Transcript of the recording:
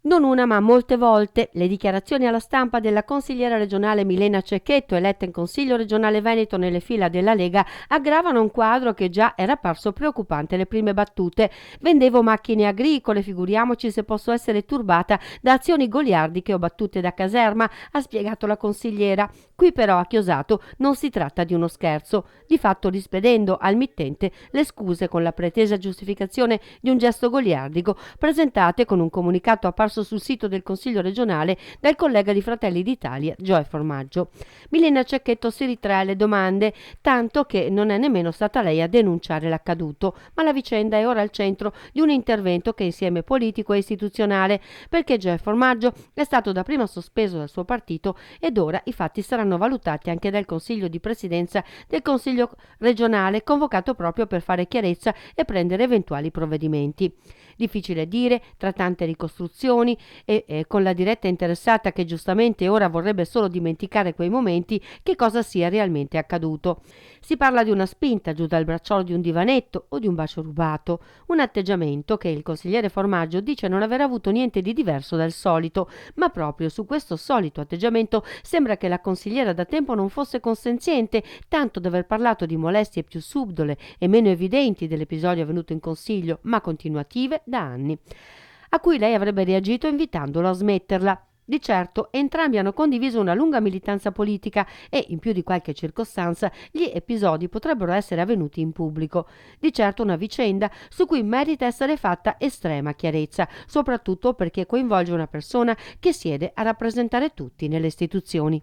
Non una, ma molte volte le dichiarazioni alla stampa della consigliera regionale Milena Cecchetto, eletta in Consiglio regionale Veneto nelle fila della Lega, aggravano un quadro che già era apparso preoccupante alle prime battute. Vendevo macchine agricole, figuriamoci se posso essere turbata da azioni goliardiche o battute da caserma, ha spiegato la consigliera. Qui però, ha chiosato, non si tratta di uno scherzo, di fatto rispedendo al mittente le scuse con la pretesa giustificazione di un gesto goliardico, presentate con un comunicato apparso sul sito del Consiglio regionale dal collega di Fratelli d'Italia Joe Formaggio. Milena Cecchetto si ritrae alle domande, tanto che non è nemmeno stata lei a denunciare l'accaduto, ma la vicenda è ora al centro di un intervento che è insieme politico e istituzionale, perché Joe Formaggio è stato dapprima sospeso dal suo partito ed ora i fatti saranno valutati anche dal Consiglio di Presidenza del Consiglio regionale, convocato proprio per fare chiarezza e prendere eventuali provvedimenti. Difficile dire, tra tante ricostruzioni e con la diretta interessata che giustamente ora vorrebbe solo dimenticare quei momenti, che cosa sia realmente accaduto. Si parla di una spinta giù dal bracciolo di un divanetto o di un bacio rubato, un atteggiamento che il consigliere Formaggio dice non aver avuto niente di diverso dal solito, ma proprio su questo solito atteggiamento sembra che la consigliera da tempo non fosse consenziente, tanto da aver parlato di molestie più subdole e meno evidenti dell'episodio avvenuto in consiglio, ma continuative da anni, a cui lei avrebbe reagito invitandolo a smetterla. Di certo, entrambi hanno condiviso una lunga militanza politica e, in più di qualche circostanza, gli episodi potrebbero essere avvenuti in pubblico. Di certo una vicenda su cui merita essere fatta estrema chiarezza, soprattutto perché coinvolge una persona che siede a rappresentare tutti nelle istituzioni.